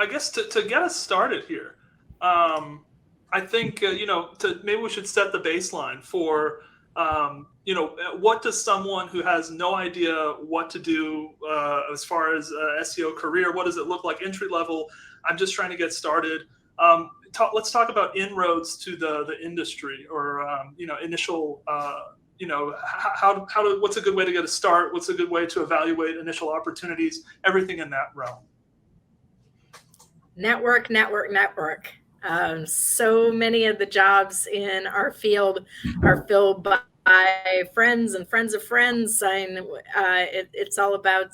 I guess to get us started here, I think maybe we should set the baseline for what does someone who has no idea what to do as far as SEO career, what does it look like entry level? I'm just trying to get started. Let's talk about inroads to the industry, or initial. What's a good way to get a start? What's a good way to evaluate initial opportunities? Everything in that realm. Network. So many of the jobs in our field are filled by friends and friends of friends. It's all about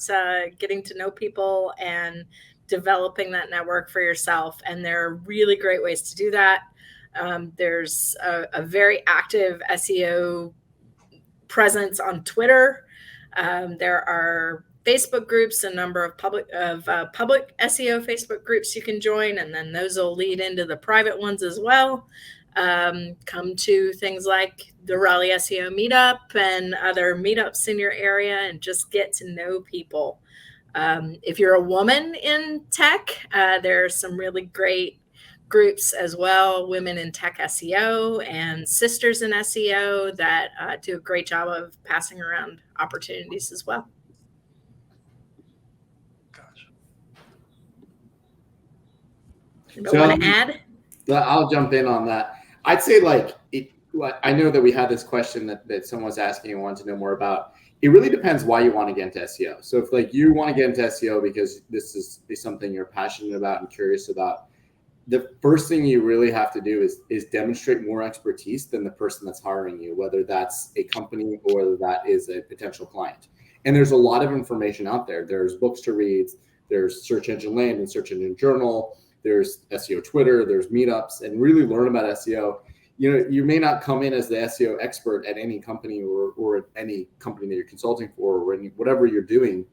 getting to know people and developing that network for yourself. And there are really great ways to do that. There's a very active SEO presence on Twitter. There are Facebook groups, a number of public SEO Facebook groups you can join, and then those will lead into the private ones as well. Come to things like the Raleigh SEO meetup and other meetups in your area and just get to know people. If you're a woman in tech, there are some really great groups as well, Women in Tech SEO and Sisters in SEO, that do a great job of passing around opportunities as well. So, want to add? I'll jump in on that. I'd say I know that we had this question that someone was asking and wanted to know more about. It really depends why you want to get into SEO. So if you want to get into SEO because this is something you're passionate about and curious about, the first thing you really have to do is demonstrate more expertise than the person that's hiring you, whether that's a company or whether that is a potential client. And there's a lot of information out there. There's books to read, there's Search Engine Land and Search Engine Journal, there's SEO Twitter, there's meetups, and really learn about SEO. You may not come in as the SEO expert at any company or at any company that you're consulting for or whatever you're doing,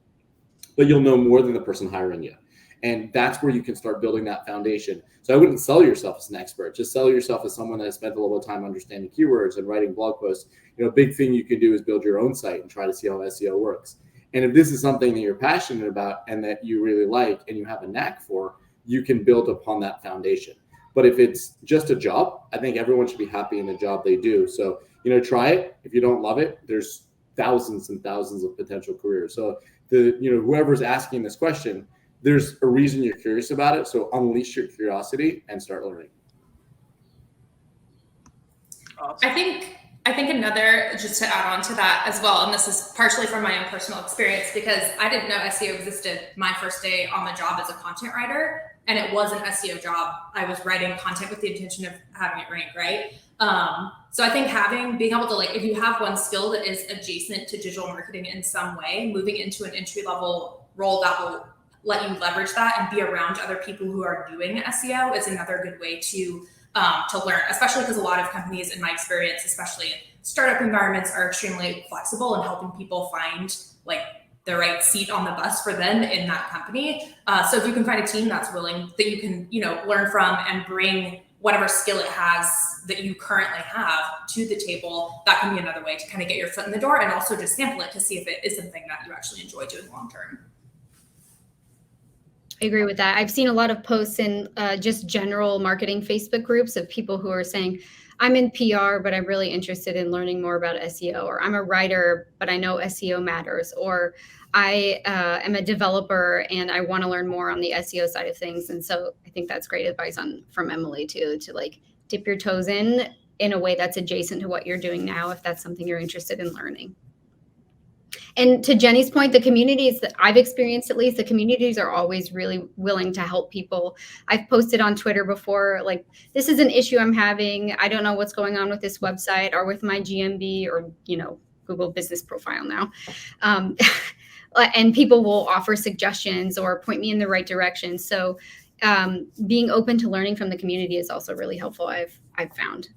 but you'll know more than the person hiring you. And that's where you can start building that foundation. So I wouldn't sell yourself as an expert. Just sell yourself as someone that has spent a little time understanding keywords and writing blog posts. A big thing you can do is build your own site and try to see how SEO works. And if this is something that you're passionate about and that you really like and you have a knack for, you can build upon that foundation. But if it's just a job, I think everyone should be happy in the job they do. So, try it. If you don't love it, there's thousands and thousands of potential careers. So whoever's asking this question, there's a reason you're curious about it. So unleash your curiosity and start learning. Awesome. I think another, just to add on to that as well, and this is partially from my own personal experience, because I didn't know SEO existed my first day on the job as a content writer, and it was an SEO job. I was writing content with the intention of having it rank, right? So I think being able to, if you have one skill that is adjacent to digital marketing in some way, moving into an entry-level role that will let you leverage that and be around other people who are doing SEO is another good way to learn, especially because a lot of companies, in my experience, especially in startup environments, are extremely flexible in helping people find the right seat on the bus for them in that company. So if you can find a team that's willing, that you can, learn from and bring whatever skill it has that you currently have to the table, that can be another way to kind of get your foot in the door and also just sample it to see if it is something that you actually enjoy doing long term. I agree with that. I've seen a lot of posts in just general marketing Facebook groups of people who are saying, I'm in PR, but I'm really interested in learning more about SEO, or I'm a writer, but I know SEO matters, or I am a developer and I want to learn more on the SEO side of things. And so I think that's great advice from Emily too, to dip your toes in a way that's adjacent to what you're doing now, if that's something you're interested in learning. And to Jenny's point, the communities that I've experienced, at least, the communities are always really willing to help people. I've posted on Twitter before, this is an issue I'm having. I don't know what's going on with this website or with my GMB or, Google Business Profile now. And people will offer suggestions or point me in the right direction. So being open to learning from the community is also really helpful, I've found.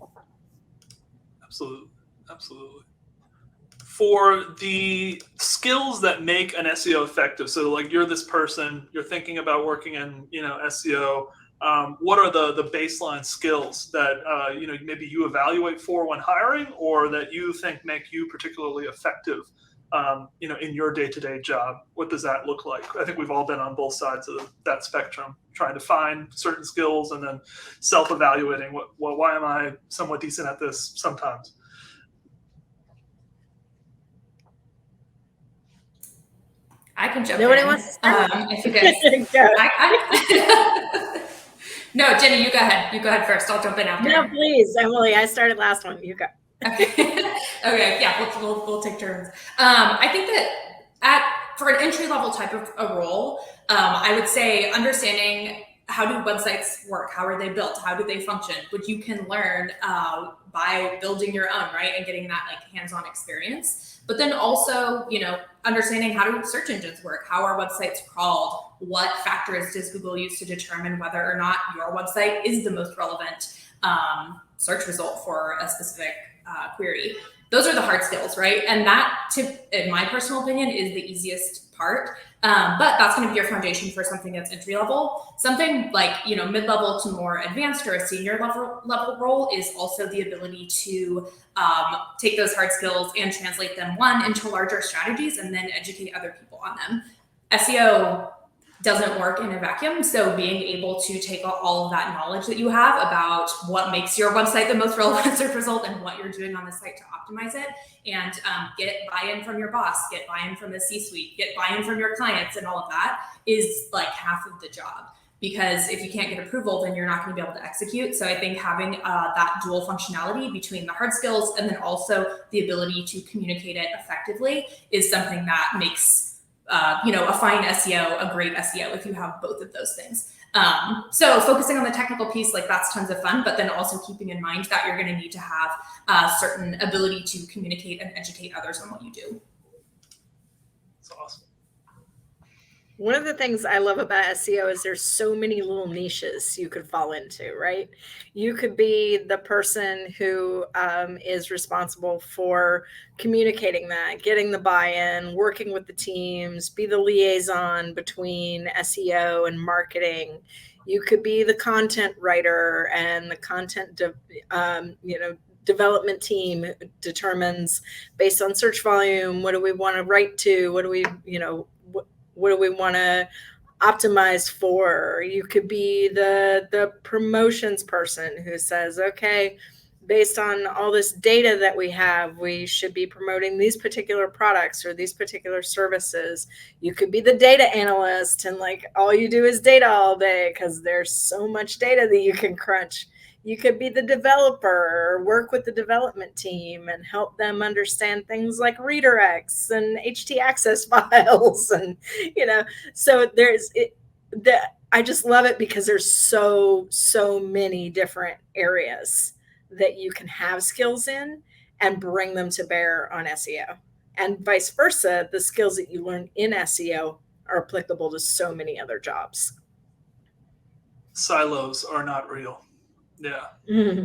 Absolutely. For the skills that make an SEO effective, so you're this person, you're thinking about working in SEO, what are the baseline skills that maybe you evaluate for when hiring, or that you think make you particularly effective in your day-to-day job? What does that look like? I think we've all been on both sides of that spectrum, trying to find certain skills and then self-evaluating why am I somewhat decent at this sometimes. I can jump Nobody in. wants to start. If you guys, no, Jenny, you go ahead. You go ahead first. I'll jump in after. No, please, Emily. I started last one. You go. Okay, yeah, we'll take turns. I think that for an entry level type of a role, I would say understanding how do websites work, how are they built, how do they function, which you can learn by building your own, right, and getting that like hands-on experience. But then also, understanding how do search engines work, how are websites crawled, what factors does Google use to determine whether or not your website is the most relevant search result for a specific query. Those are the hard skills, right? And that, in my personal opinion, is the easiest part. But that's going to be your foundation for something that's entry level. Something like, mid-level to more advanced or a senior level role is also the ability to take those hard skills and translate them, one, into larger strategies and then educate other people on them. SEO doesn't work in a vacuum. So being able to take all of that knowledge that you have about what makes your website the most relevant search result and what you're doing on the site to optimize it, and get buy-in from your boss, get buy-in from the C-suite, get buy-in from your clients, and all of that is like half of the job. Because if you can't get approval, then you're not going to be able to execute. So I think having that dual functionality between the hard skills and then also the ability to communicate it effectively is something that makes a fine SEO, a great SEO, if you have both of those things. So focusing on the technical piece, like that's tons of fun, but then also keeping in mind that you're going to need to have a certain ability to communicate and educate others on what you do. That's awesome. One of the things I love about SEO is there's so many little niches you could fall into, right? You could be the person who is responsible for communicating that, getting the buy-in, working with the teams, be the liaison between SEO and marketing. You could be the content writer, and the content development team determines based on search volume, what do we want to write to? What do we want to optimize for? You could be the promotions person who says, okay, based on all this data that we have, we should be promoting these particular products or these particular services. You could be the data analyst, and like all you do is data all day because there's so much data that you can crunch. You could be the developer, or work with the development team and help them understand things like redirects and htaccess files. And, so I just love it because there's so many different areas that you can have skills in and bring them to bear on SEO. And vice versa, the skills that you learn in SEO are applicable to so many other jobs. Silos are not real. Yeah. Mm-hmm.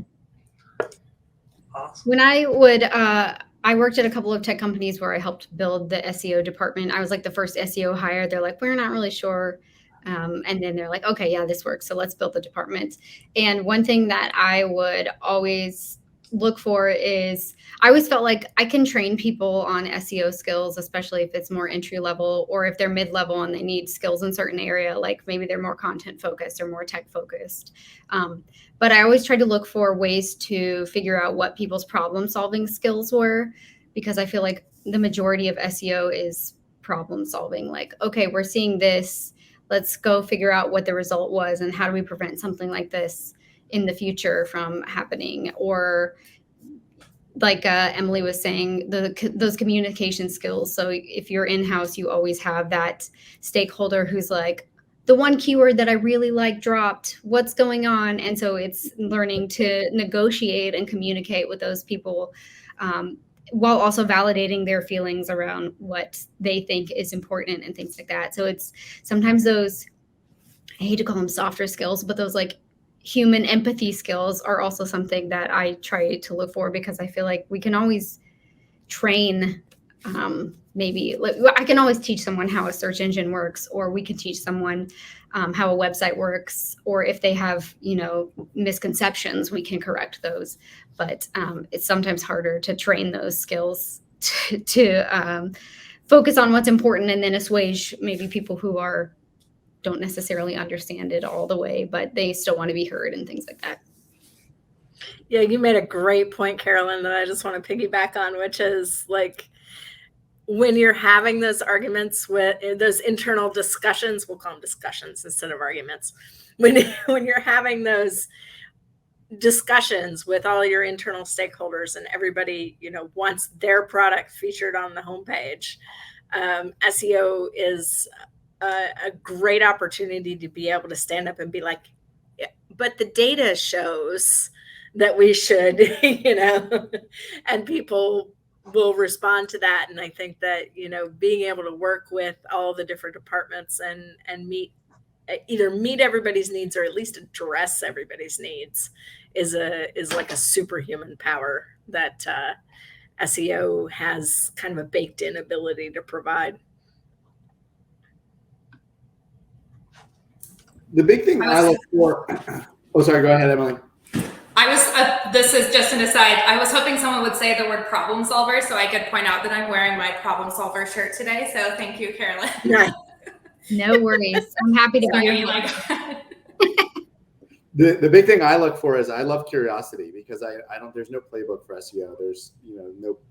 Awesome. When I worked at a couple of tech companies where I helped build the SEO department. I was like the first SEO hire. They're like, we're not really sure. And then they're like, okay, yeah, this works. So let's build the department. And one thing that I would always look for is, I always felt like I can train people on SEO skills, especially if it's more entry level or if they're mid-level and they need skills in a certain area, like maybe they're more content focused or more tech focused. But I always try to look for ways to figure out what people's problem solving skills were, because I feel like the majority of SEO is problem solving. Like, okay, we're seeing this, let's go figure out what the result was and how do we prevent something like this in the future from happening. Or like Emily was saying, those communication skills. So if you're in-house, you always have that stakeholder who's like, the one keyword that I really like dropped, what's going on? And so it's learning to negotiate and communicate with those people while also validating their feelings around what they think is important and things like that. So it's sometimes those, I hate to call them softer skills, but those like human empathy skills are also something that I try to look for, because I feel like we can always train. Maybe like, I can always teach someone how a search engine works, or we can teach someone how a website works, or if they have, misconceptions, we can correct those. But it's sometimes harder to train those skills to focus on what's important and then assuage maybe people who don't necessarily understand it all the way, but they still want to be heard and things like that. Yeah, you made a great point, Carolyn, that I just want to piggyback on, which is like when you're having those arguments with those internal discussions, we'll call them discussions instead of arguments. When you're having those discussions with all your internal stakeholders and everybody, wants their product featured on the homepage, SEO is a great opportunity to be able to stand up and be like, but the data shows that we should, and people will respond to that. And I think that, being able to work with all the different departments and either meet everybody's needs or at least address everybody's needs is like a superhuman power that SEO has kind of a baked in ability to provide. The big thing I look for. Oh, sorry. Go ahead, Emily. This is just an aside. I was hoping someone would say the word problem solver so I could point out that I'm wearing my problem solver shirt today. So thank you, Carolyn. No worries. I'm happy to be here. The big thing I look for is I love curiosity, because there's no playbook for SEO. There's,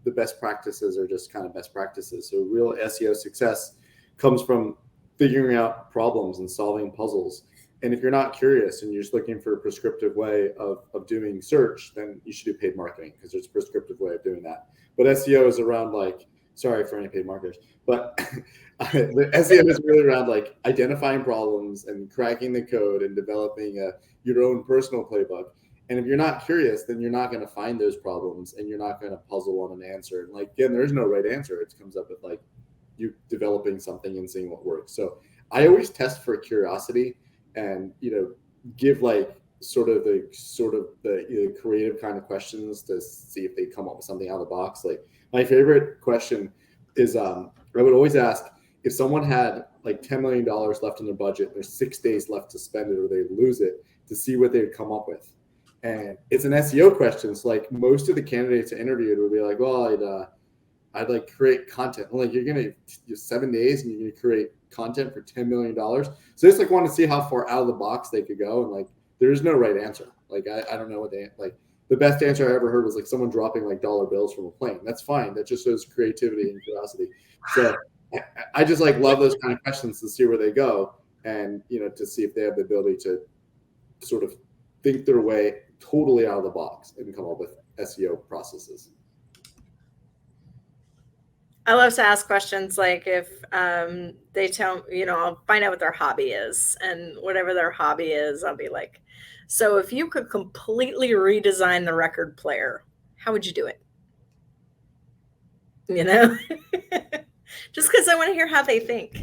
the best practices are just kind of best practices. So real SEO success comes from figuring out problems and solving puzzles. And if you're not curious and you're just looking for a prescriptive way of doing search, then you should do paid marketing, because there's a prescriptive way of doing that. But SEO is around sorry for any paid marketers, but the SEO is really around identifying problems and cracking the code and developing your own personal playbook. And if you're not curious, then you're not going to find those problems and you're not going to puzzle on an answer. And again, there's no right answer. It comes up with you developing something and seeing what works. So I always test for curiosity and, give sort of the creative kind of questions to see if they come up with something out of the box. My favorite question is, I would always ask if someone had $10 million left in their budget, there's 6 days left to spend it or they lose it, to see what they'd come up with. And it's an SEO question. So most of the candidates I interviewed would be like, well, I'd create content. You're going to 7 days and you're going to create content for $10 million. So I just want to see how far out of the box they could go. And there's no right answer. I don't know what the best answer I ever heard was someone dropping dollar bills from a plane. That's fine. That just shows creativity and curiosity. So I just love those kind of questions to see where they go, and to see if they have the ability to sort of think their way totally out of the box and come up with SEO processes. I love to ask questions if they tell, I'll find out what their hobby is, and whatever their hobby is, I'll be like, so if you could completely redesign the record player, how would you do it? Just because I want to hear how they think.